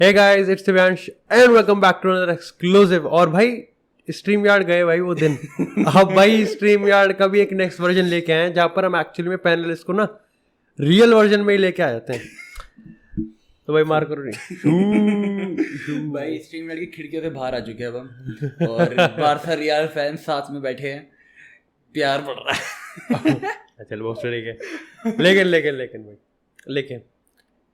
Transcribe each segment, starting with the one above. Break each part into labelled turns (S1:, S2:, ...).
S1: Hey guys, it's Divyansh and welcome back to another exclusive. और भाई stream yard गए भाई वो दिन अब भाई स्ट्रीम यार्ड का भी एक नेक्स्ट वर्जन लेके आए हैं जहाँ पर हम एक्चुअली में पैनलिस्ट को ना रियल वर्जन में ही लेके आ जाते हैं. तो भाई मार करो नहीं
S2: भाई स्ट्रीम यार्ड की खिड़कियों से बाहर आ चुके हैं अब हम और बारसा रियल फैंस साथ में बैठे हैं. प्यार बढ़ रहा है.
S1: चल बहुत ठीक है. लेकिन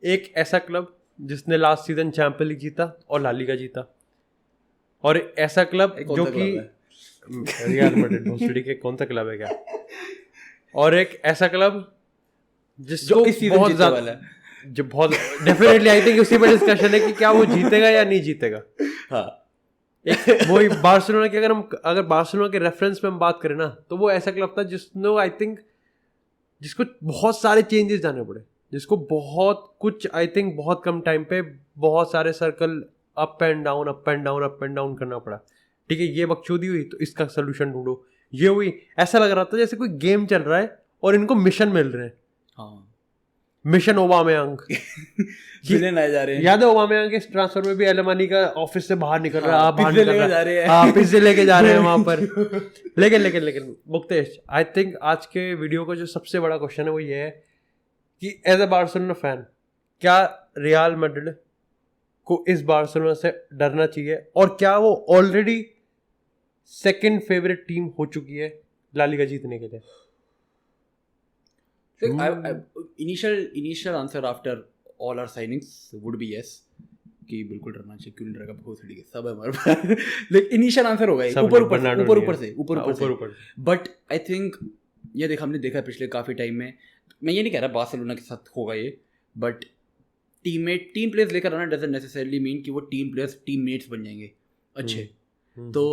S1: एक ऐसा क्लब जिसने लास्ट सीजन चैंपियन लीग जीता और ला लीगा जीता, और ऐसा क्लब जो कि रियल मैड्रिड बहुत ठीक है. कौन सा क्लब है क्या? और एक ऐसा क्लब जिसको बहुत ज्यादा जो बहुत डेफिनेटली आई थिंक उसी पर डिस्कशन है कि क्या वो जीतेगा या नहीं जीतेगा.
S2: हाँ,
S1: वही बार्सिलोना की अगर बार्सिलोना के रेफरेंस में हम बात करें ना तो वो ऐसा क्लब था जिसने आई थिंक जिसको बहुत सारे चेंजेस जाने पड़े, जिसको बहुत कुछ आई थिंक बहुत कम टाइम पे बहुत सारे सर्कल अप एंड डाउन करना पड़ा. ठीक है, ये बकचोदी हुई तो इसका सोल्यूशन ढूंढो, ये हुई. ऐसा लग रहा था जैसे कोई गेम चल रहा है और इनको मिशन मिल रहे हैं.
S2: हाँ,
S1: मिशन ओबामेयांग
S2: विलेन आए जा रहे हैं.
S1: याद है ओबामेयांग के ट्रांसफर में भी एलेमानी का ऑफिस से बाहर निकल रहा है.
S2: हाँ, पिज्जे लेके
S1: जा रहे हैं वहां पर. लेकिन मुक्तेश, आई थिंक आज के वीडियो का जो सबसे बड़ा क्वेश्चन है वो ये है कि एज ए बार्सिलोना फैन क्या रियल मैड्रिड को इस बार्सिलोना से डरना चाहिए, और क्या वो ऑलरेडी सेकंड फेवरेट टीम हो चुकी है ला लीगा जीतने के लिए?
S2: Initial answer after all our signings would be yes, कि बिल्कुल डरना चाहिए. क्यों नहीं डरेगा, बहुत ठीक है, सब है हमारे पास. लेकिन इनिशियल आंसर होगा ऊपर. बट आई थिंक ये हमने देखा पिछले काफ़ी टाइम में. मैं ये नहीं कह रहा बार्सिलोना के साथ होगा ये, बट टीम प्लेयर्स लेकर आना डजंट नेसेसरली मीन कि वो टीममेट्स बन जाएंगे अच्छे. तो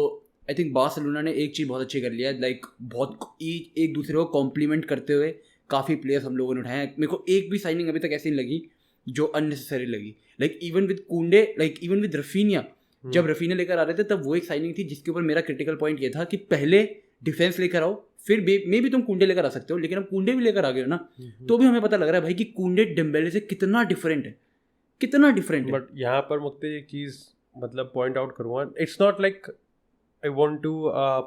S2: आई थिंक बार्सिलोना ने एक चीज़ बहुत अच्छी कर लिया है, लाइक बहुत एक दूसरे को कॉम्प्लीमेंट करते हुए काफ़ी प्लेयर्स हम लोगों ने उठाए. मेरे को एक भी साइनिंग अभी तक ऐसी नहीं लगी जो अननेसेसरी लगी. लाइक इवन विद कुंडे, लाइक इवन विद रफीनिया. जब रफीनिया लेकर आ रहे थे तब वो एक साइनिंग थी जिसके ऊपर मेरा क्रिटिकल पॉइंट ये था कि पहले डिफेंस लेकर आओ, फिर मे भी तुम कुंडे लेकर आ सकते हो, लेकिन अब कुंडे भी लेकर आ गए हो ना, तो भी हमें पता लग रहा है भाई कि कुंडे डेम्बेले से कितना डिफरेंट है.
S1: बट यहाँ पर मुक्ते एक चीज़ मतलब पॉइंट आउट करूँगा. It's not like I want to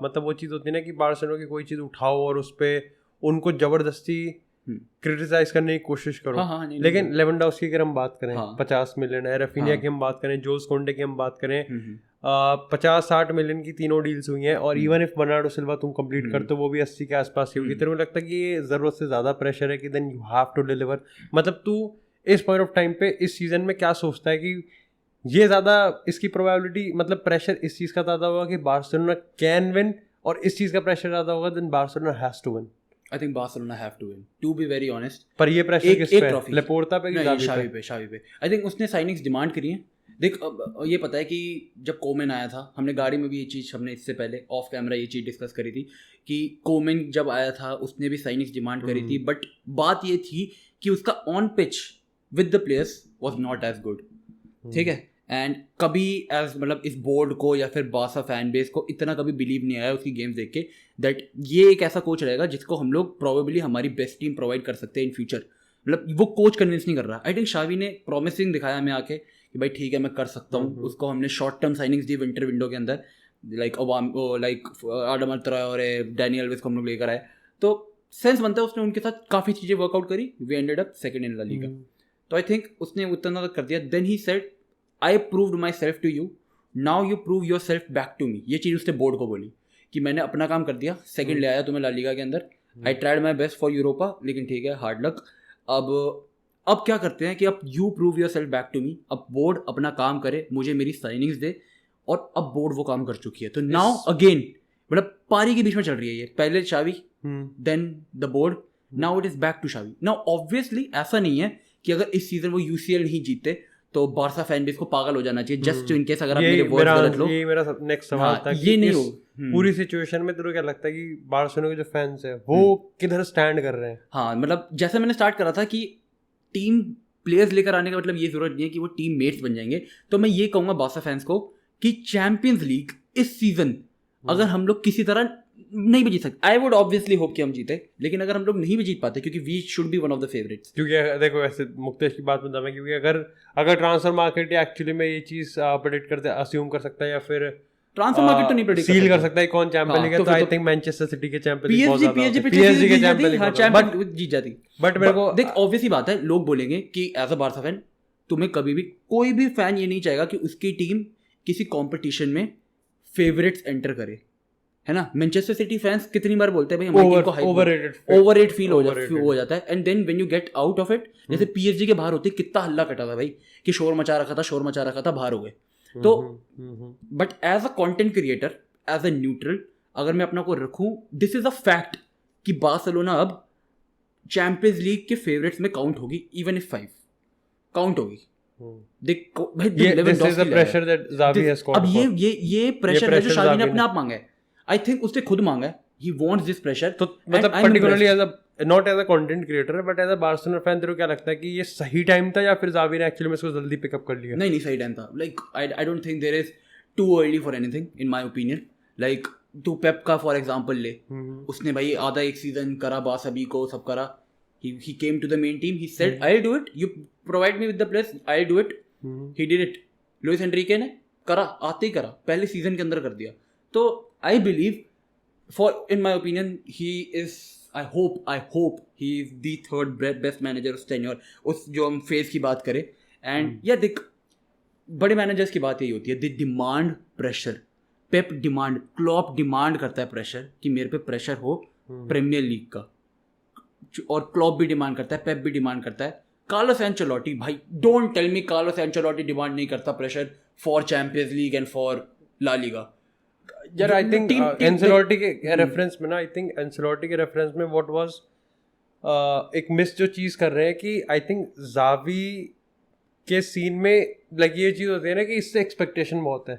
S1: मतलब वो चीज़ होती है ना कि बार्सिलोना की कोई चीज़ उठाओ और उस पर उनको ज़बरदस्ती क्रिटिसाइज करने की कोशिश करो.
S2: हाँ,
S1: लेकिन लेवेंडोव्स्की की अगर हम बात करें 50 मिलियन है, रफीनिया की हम बात करें, जोस कोंडे की हम बात करें 50-60 मिलियन की तीनों डील्स हुई हैं. और इवन इफ बर्नार्डो सिल्वा तुम कंप्लीट करते हो वो भी 80 के आसपास ही होगी. तेरे को लगता है कि ये ज़रूरत से ज़्यादा प्रेशर है कि then you have to deliver? मतलब तू इस पॉइंट ऑफ टाइम पे इस सीजन में क्या सोचता है कि ये ज़्यादा इसकी प्रोबेबिलिटी मतलब प्रेशर इस चीज़ का ज़्यादा होगा कि बार्सिलोना कैन विन, और इस चीज़ का प्रेशर ज़्यादा होगा then Barcelona has to win?
S2: I think Barcelona have to win, to be very honest.
S1: पर ये प्रेशर किस पे है? लेपोर्टा पे कि
S2: शावी पे. I think उसने साइनिंग्स डिमांड करी है. देख, ये पता है कि जब कोमेन आया था, हमने गाड़ी में भी ये चीज़ हमने इससे पहले ऑफ कैमरा ये चीज़ डिस्कस करी थी कि कोमेन जब आया था उसने भी साइनिंग्स डिमांड करी थी. बट बात ये थी कि उसका on pitch with the players was not as good. ठीक है, एंड कभी एज मतलब इस बोर्ड को या फिर बार्सा फैन बेस को इतना कभी बिलीव नहीं आया उसकी गेम्स देख के दैट ये एक ऐसा कोच रहेगा जिसको हम लोग प्रोबेबली हमारी बेस्ट टीम प्रोवाइड कर सकते हैं इन फ्यूचर. मतलब वो कोच कन्विंस नहीं कर रहा. आई थिंक शावी ने प्रॉमिसिंग दिखाया हमें आके कि भाई ठीक है मैं कर सकता हूँ. उसको हमने शॉर्ट टर्म साइनिंग्स दी विंटर विंडो के अंदर, like Adam Traore, Danny always को हम लोग लेकर आए. तो सेंस बनता है उसने उनके साथ काफ़ी चीज़ें वर्कआउट करी. We ended up second in La Liga. तो आई थिंक उसने उतना कर दिया. Then he said I proved myself to you, now you prove yourself back to me. ये चीज़ उसने बोर्ड को बोली कि मैंने अपना काम कर दिया, सेकंड ले आया तुम्हें ला लीगा के अंदर. I tried my best for Europa, लेकिन ठीक है हार्ड लक. अब क्या करते हैं कि अब you prove yourself back to me. अब बोर्ड अपना काम करे, मुझे मेरी साइनिंग्स दे, और अब बोर्ड वो काम कर चुकी है. तो नाउ अगेन मतलब पारी के बीच में चल रही है ये. पहले Xavi, then the board, now it is back to Xavi. Now obviously ऐसा नहीं है कि अगर इस सीजन वो यूसीएल नहीं जीतते तो बार्सा फैन बेस को पागल हो जाना चाहिए. जस्ट इन केस अगर आप मेरे वर्ड्स गलत लो.
S1: ये मेरा नेक्स्ट सवाल था कि
S2: ये नहीं हो
S1: पूरी सिचुएशन में तेरे को क्या लगता है कि बार्सिलोना के जो फैंस है वो किधर स्टैंड कर रहे हैं?
S2: हाँ, मतलब जैसे मैंने स्टार्ट करा था कि टीम प्लेयर्स लेकर आने का मतलब ये जरूरत नहीं है कि वो टीम मेट्स बन जाएंगे. तो मैं ये कहूँगा बार्सा फैंस को कि चैंपियंस लीग इस सीजन अगर हम लोग किसी तरह नहीं भी जीत सकते। आई वुड ऑब्वियसली होप कि हम जीते, लेकिन अगर हम लोग नहीं भी जीत पाते, क्योंकि we should be one of the favourites.
S1: क्योंकि देखो वैसे मुक्तेश की बात बताऊं, क्योंकि अगर ट्रांसफर मार्केट एक्चुअली में ये चीज प्रेडिक्ट करते अज्यूम कर सकता है या फिर
S2: ट्रांसफर मार्केट तो नहीं प्रेडिक्ट
S1: सील कर सकता है कौन चैंपियन लीग है, तो आई थिंक मैनचेस्टर सिटी के चैंपियन लीग बहुत ज्यादा
S2: पीएसजी
S1: के चैंपियन लीग
S2: चैंपियन जीत जाती।
S1: बट मेरे को
S2: देख ऑब्वियस ही बात है, लोग बोलेंगे कि एज अ बार्सा फैन तुम्हें कभी भी कोई भी फैन ये नहीं चाहेगा कि उसकी टीम किसी कंपटीशन में फेवरेट्स एंटर करे, है ना। मैनचेस्टर सिटी फैंस कितनी बार बोलते हैं भाई हमारी टीम को ओवररेटेड फील हो जाता है, and then when you get out of it, जैसे पीएसजी के बाहर होते कितना हल्ला कटा था भाई कि शोर मचा रखा था, बाहर हो गए। तो but as a content creator, as a neutral, अगर मैं अपना को रखूं, दिस इज अ फैक्ट कि बार्सिलोना अब चैंपियंस लीग के फेवरेट्स में काउंट होगी, इवन इफ 5 काउंट होगी। देख भाई अब ये प्रेशर है जो शावी ने अपने आप मांगा है, आई थिंक उसने खुद मांगा है, ही वांट्स दिस प्रेशर।
S1: तो मतलब particularly as a not as a content creator but as a Barcelona fan, तेरे को क्या लगता है कि ये सही टाइम था या फिर जावी ने एक्चुअली में इसको जल्दी पिकअप कर लिया?
S2: नहीं सही टाइम था। Like I don't think there is too early for anything in my opinion. Like तू पेप का फॉर एग्जांपल ले, उसने भाई आधा एक सीजन करा, बासबी को सब करा, he came to the main team, he said I'll do it, you provide me with the players, I'll do it, he did it। Luis Enrique ने करा, आते ही करा, पहले सीजन के अंदर कर दिया। तो I believe for in my opinion he is, I hope he is the third best manager उस टेन्योर, उस जो हम फेज की बात करें। एंड या देख बड़े मैनेजर्स की बात यही होती है, they demand pressure. Pep demand, Klopp demand करता है प्रेशर कि मेरे पे प्रेशर हो प्रीमियर लीग का, और क्लॉप भी डिमांड करता है, पेप भी डिमांड करता है। कार्लोस एंचेलोटी भाई, don't tell me Carlos Ancelotti demand नहीं करता pressure for Champions League and for La Liga.
S1: यार आई थिंक एंचेलोटी के रेफरेंस में ना, आई थिंक एंचेलोटी के रेफरेंस में व्हाट वाज एक मिस जो चीज़ कर रहे हैं कि आई थिंक जावी के सीन में लाइक ये चीज़ होती है ना कि इससे एक्सपेक्टेशन बहुत है।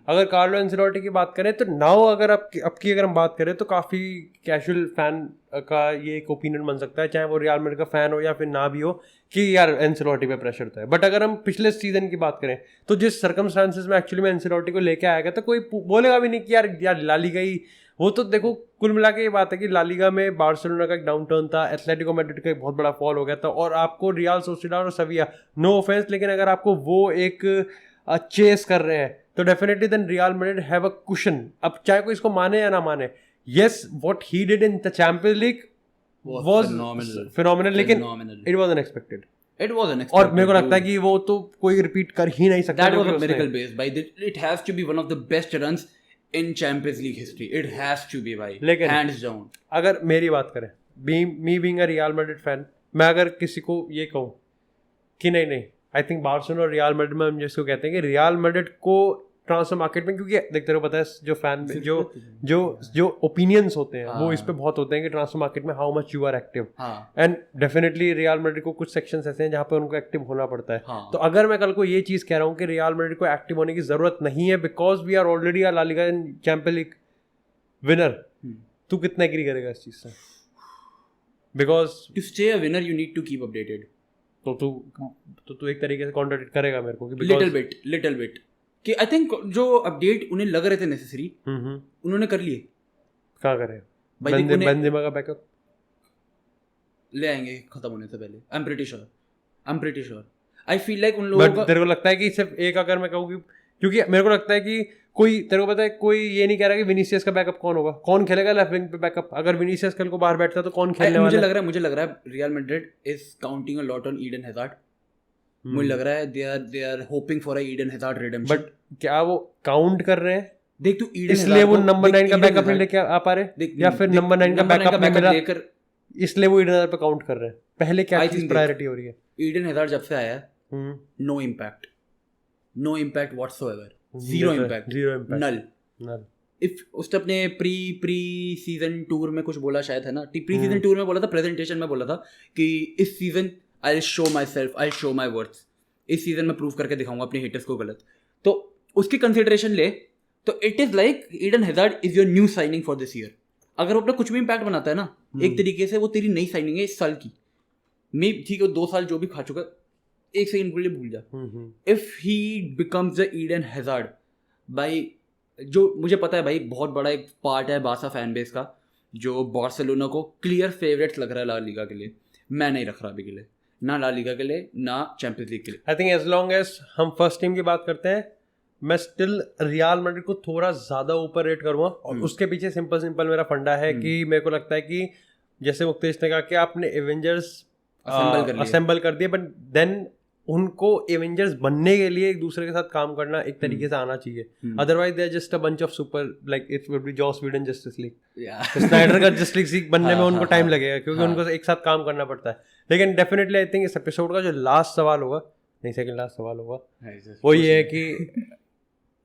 S1: अगर कार्लो एंचेलोटी की बात करें तो नाउ अगर आपकी अगर हम बात करें तो काफ़ी कैजुअल फैन का ये एक ओपिनियन बन सकता है, चाहे वो रियल मैड्रिड का फैन हो या फिर ना भी हो, कि यार एंचेलोटी पे प्रेशर था। बट अगर हम पिछले सीजन की बात करें तो जिस सर्कमस्टांसेस में एक्चुअली में एंचेलोटी को लेके आया गया तो कोई बोलेगा भी नहीं कि यार ला लीगा ही वो। तो देखो कुल मिला के ये बात है कि ला लीगा में बार्सिलोना का एक डाउन टर्न था, एथलेटिको मैड्रिड का एक बहुत बड़ा फॉल हो गया था, और आपको रियल सोसिएडाद और सेविया, नो ऑफेंस, लेकिन अगर आपको वो एक चेस कर रहे हैं तो definitely then Real Madrid have a cushion. अब चाहे कोई इसको माने या ना माने, yes what he did in the Champions League was phenomenal, लेकिन इट वाज अनएक्सपेक्टेड। और मेरे को लगता है कि वो तो कोई रिपीट कर ही नहीं सकता।
S2: That was a miracle based by it has to be one of the best runs in Champions League history. It has to be भाई, hands down।
S1: अगर मेरी बात करें, me being a Real Madrid fan, मैं अगर किसी को ये कहूँ कि नहीं आई थिंक बार्सिलोना और रियल मैड्रिड में हम जिसको कहते हैं कि रियल मैड्रिड को ट्रांसफर मार्केट में, क्योंकि देखते रहो पता है जो फैन जो ओपिनियंस होते हैं वो इस पे बहुत होते हैं कि ट्रांसफर मार्केट में how much you are active, and definitely Real Madrid को कुछ सेक्शंस ऐसे हैं जहाँ पे उनको एक्टिव होना पड़ता है। तो अगर मैं कल को ये चीज़ कह रहा हूँ कि रियल मैड्रिड को एक्टिव होने की जरूरत नहीं है because we are already La Liga and Champions League winner, तू कितना एग्री करेगा इस चीज़ से? Because
S2: to stay a winner you need to keep updated.
S1: तो तू एक तरीके से कॉन्ट्रडिक्ट करेगा मेरे को कि
S2: लिटिल बिट कि आई थिंक जो अपडेट उन्हें लग रहे थे नेसेसरी उन्होंने कर लिए।
S1: क्या करें? बेंजेमा का बैकअप
S2: ले आएंगे खत्म होने से पहले। I am pretty sure I feel like उन लोगों का।
S1: तेरे को लगता है कि सिर्फ एक, अगर मैं कहूँ क्योंकि मेरे को लगता है कि कोई, तेरे को पता है कोई ये नहीं कह रहा कि विनीसियस का बैकअप कौन होगा, कौन खेलेगा लेफ्ट विंग पे बैकअप? अगर विनीसियस कल को बाहर बैठता तो कौन खेलने वाला है?
S2: मुझे लग रहा है Real Madrid is counting a lot on Eden Hazard. मुझे लग रहा है they are hoping for a Eden Hazard redemption.
S1: But क्या वो काउंट कर रहे हैं?
S2: देख तू ईडन,
S1: इसलिए वो नंबर 9 का बैकअप नहीं लेके आ पा रहे, या फिर नंबर 9 का बैकअप लेकर इसलिए वो ईडन हैजार्ड पे काउंट कर रहे हैं? पहले क्या चीज प्रायोरिटी हो रही है?
S2: ईडन हैजार्ड जब से आया है no impact whatsoever, zero impact, null. If उसने अपने प्री सीजन टूर में कुछ बोला शायद, है ना, प्री सीजन टूर में बोला था, प्रेजेंटेशन में बोला था कि इस season I will show my self, I show my worth, इस सीजन में प्रूव करके दिखाऊंगा अपने हेटर्स को गलत। तो उसकी कंसिडरेशन ले तो it is like Eden hazard is your new signing for this year. अगर वो अपना कुछ भी इम्पैक्ट बनाता है ना, एक तरीके से वो तेरी नई साइनिंग है इस साल की। मे ठीक है 2 साल जो भी खा चुका, एक सेकंड के लिए भूल जा। If he becomes the Eden Hazard by जो मुझे पता है भाई बहुत बड़ा एक पार्ट है बार्सा फैन बेस का जो बार्सिलोना को क्लियर फेवरेट्स लग रहा है ला लीगा के लिए। मैं नहीं रख रहा अभी के लिए, ना ला लीगा के लिए ना चैंपियंस लीग के लिए।
S1: I think as long as हम फर्स्ट टीम की बात करते हैं, मैं स्टिल रियल मैड्रिड को थोड़ा ज़्यादा ऊपर रेट करूँगा। और उसके पीछे सिंपल मेरा फंडा है कि मेरे को लगता है कि जैसे मुक्तेश ने कहा कि आपने एवेंजर्स असेंबल कर दिए, बट देन उनको एवेंजर्स बनने के लिए एक दूसरे के साथ काम करना एक तरीके से आना चाहिए। Otherwise they are just a bunch of super like it would be Joss Whedon Justice League, Snyder का जस्टिस लीग बनने में उनको टाइम लगेगा क्योंकि उनको एक साथ काम करना पड़ता है। लेकिन डेफिनेटली आई थिंक इस एपिसोड का जो लास्ट सवाल होगा, नहीं सेकंड लास्ट सवाल होगा, वो ये है कि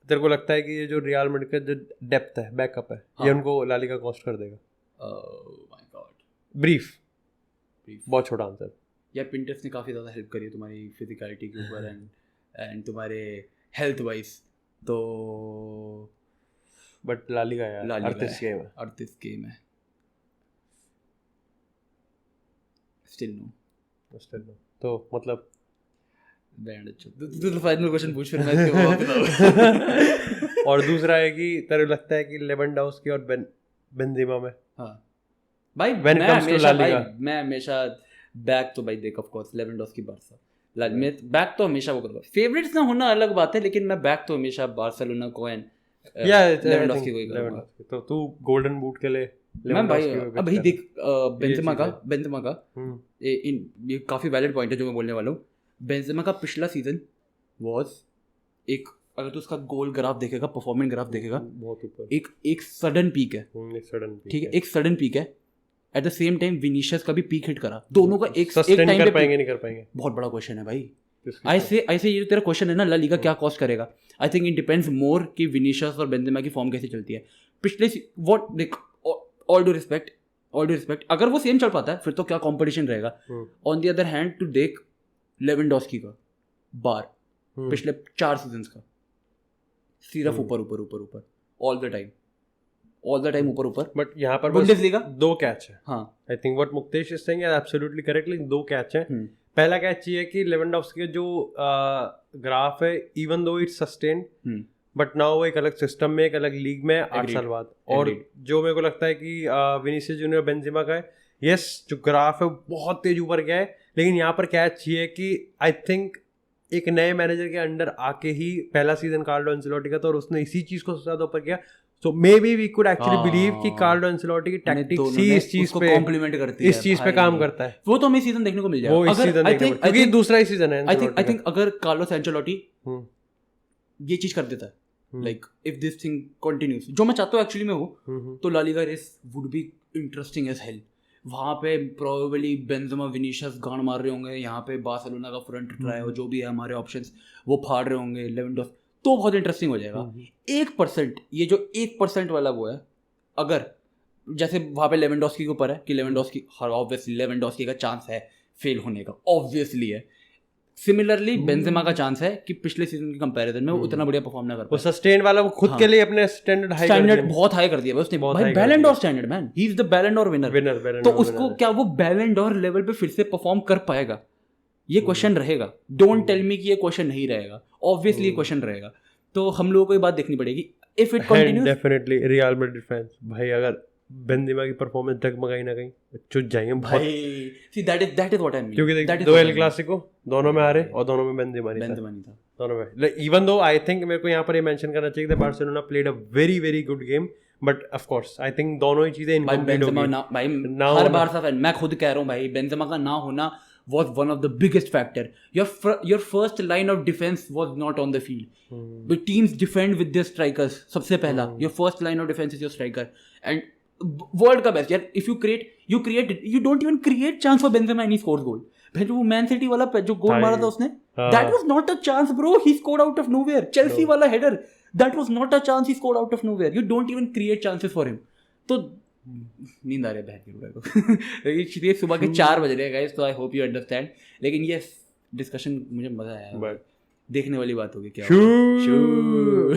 S1: तेरे को लगता है कि ये जो रियल मैड्रिड का जो डेप्थ है, बैकअप है, ये उनको ला लीगा कॉस्ट कर देगा?
S2: माय गॉड,
S1: ब्रीफ बहुत छोटा आंसर।
S2: यार पिंटरेस्ट ने काफ़ी ज़्यादा हेल्प करी है तुम्हारी फिजिकलिटी के ऊपर एंड तुम्हारे हेल्थ वाइज, तो
S1: बट ला लीगा यार
S2: 38 गेम है स्टिल नो। तो
S1: मतलब
S2: तू फाइनल क्वेश्चन पूछ फिर मैं इसके
S1: और दूसरा है कि तेरे लगता है कि लेवेंडोव्स्की और बेंजेमा में, हाँ
S2: भाई मैं हमेशा बैक तो भाई देख ऑफ कोर्स लेवेंडोव्स्की बार्सा मैं बैक तो हमेशा वो करूँगा। फेवरेट्स ना होना अलग बात है, लेकिन मैं बैक तो हमेशा बार्सिलोना को एंड लेवेंडोव्स्की को ही करूँगा।
S1: तो तू गोल्डन बूट के लिए
S2: मैं भाई अभी देख बेंजेमा का ये काफ़ी वैलिड पॉइंट है जो मैं बोलने वाला हूँ। बेंजेमा का पिछला सीजन वाज एक, अगर तो उसका गोल ग्राफ देखेगा, परफॉर्मेंस ग्राफ देखेगा, बहुत ऊपर, एक सडन पीक है, ठीक है, एक सडन पीक है। At the same time Vinicius का भी पीक हिट करा, दोनों का एक टाइम पे पाएंगे नहीं कर पाएंगे, बहुत बड़ा क्वेश्चन है भाई। ऐसे ये तेरा क्वेश्चन है ना ला लीगा क्या कॉस्ट करेगा, आई थिंक इट डिपेंड्स मोर कि विनीशियस और बेंजेमा की फॉर्म कैसे चलती है। पिछले व्हाट देख, ऑल डू रिस्पेक्ट अगर वो सेम चल पाता है फिर तो क्या कंपटीशन रहेगा। On the other hand to देख लेवेंडोव्स्की का बार पिछले 4 सीजन्स का सिर्फ ऊपर ऑल द टाइम ऊपर।
S1: बट यहाँ पर
S2: बुंडेसलीगा 2
S1: कैच है।
S2: हाँ,
S1: I think what Muktesh is saying is absolutely correct, लेकिन 2 कैच है। पहला कैच ये है कि लेवेंडोव्स्की का जो ग्राफ है, even though it's sustained, but now वो एक अलग सिस्टम में, एक अलग लीग में 8 साल बाद। और जो मेरे को लगता है कि विनीसियस जूनियर बेंजेमा का है, यस जो ग्राफ है बहुत तेज ऊपर गया है, लेकिन यहाँ पर कैच ये है कि आई थिंक एक नए मैनेजर के अंडर आके ही पहला सीजन कार्लो एंसेलोटी का था और उसने इसी चीज को सबसे ज्यादा ऊपर किया। So maybe we could actually believe कि कार्लो एंसेलोटी की टैक्टिक्स ही इस चीज पे कॉम्प्लीमेंट करती है, इस चीज पे काम करता है।
S2: वो तो हमें सीजन देखने को मिल जाएगा,
S1: वो इस सीजन देखने को, क्योंकि दूसरा ही सीजन है।
S2: आई थिंक अगर कार्लो एंसेलोटी ये चीज कर देता है, like if this thing continues, जो मैं चाहता हूँ एक्चुअली में हो, तो La Liga race would be interesting as hell. वहाँ पे प्रोबेबली बेंजेमा विनीशियस गांड मार रहे होंगे, यहाँ पे बार्सिलोना का फ्रंट ट्राई हो जो भी है हमारे ऑप्शंस वो फाड़ रहे होंगे, लेवेंडोव्स्की, तो बहुत इंटरेस्टिंग हो जाएगा। 1% ये जो 1% वाला वो है, अगर जैसे वहाँ पे लेवेंडोव्स्की के ऊपर है कि लेवेंडोव्स्की, हर ऑब्वियसली लेवेंडोव्स्की का चांस है फेल होने का, ऑब्वियसली है। सिमिलरली बेंजेमा का चांस है कि पिछले सीजन के कंपैरिजन में वो उतना बढ़िया परफॉर्म ना कर पाए।
S1: वो सस्टेन वाला वो खुद के लिए अपने स्टैंडर्ड बहुत
S2: हाई कर दिया उसने, भाई बैलन door standard man, he is the बैलन डोर विनर। तो उसको क्या वो बैलन डोर लेवल पे फिर से परफॉर्म कर पाएगा, ये क्वेश्चन रहेगा। डोंट टेल मी कि ये क्वेश्चन नहीं रहेगा, ऑब्वियसली ये क्वेश्चन रहेगा। तो हम लोगों को ये बात देखनी पड़ेगी if it continues.
S1: Definitely Real Madrid fans भाई, अगर बेंजेमा की परफॉर्मेंस डगमगाई ना कहीं चुट जाएंगे भाई।
S2: See that is what I mean,
S1: क्योंकि दो एल क्लासिको दोनों में आ रहे और दोनों में बेंजेमा नहीं था दोनों में। इवन दो आई थिंक मेरे को यहाँ पर ये मेंशन करना चाहिए कि Barcelona played a very very good game, but of course I think दोनों ही चीजें इनकम्प्लीट हो गई भाई।
S2: हर बार्सा फैन, मैं खुद कह रहा हूँ भाई, बेंजेमा का ना होना was one of the biggest factor. Your first line of defense was not on the field. The teams defend with their strikers. सबसे पहला your first line of defense is your striker. And world का best यार, if you don't even create chance for Benzema and he scores goal. भाई जो man city वाला जो गोल मारा था उसने, that was not a chance bro, he scored out of nowhere. Chelsea वाला header, that was not a chance, he scored out of nowhere. You don't even create chances for him. तो नींद आ रही है बहन की, सुबह के 4 बज रहे हैं गाइस, तो आई होप यू अंडरस्टैंड। लेकिन ये डिस्कशन मुझे मजा आया, देखने वाली बात होगी क्या।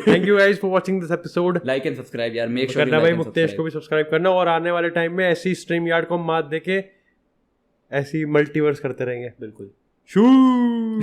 S1: Thank you guys for watching this episode.
S2: Like and subscribe यार, मेक श्योर
S1: करना भाई, मुक्तेश को भी सब्सक्राइब करना, और आने वाले टाइम में ऐसी स्ट्रीम यार्ड को मात देके ऐसी मल्टीवर्स करते रहेंगे।
S2: बिल्कुल।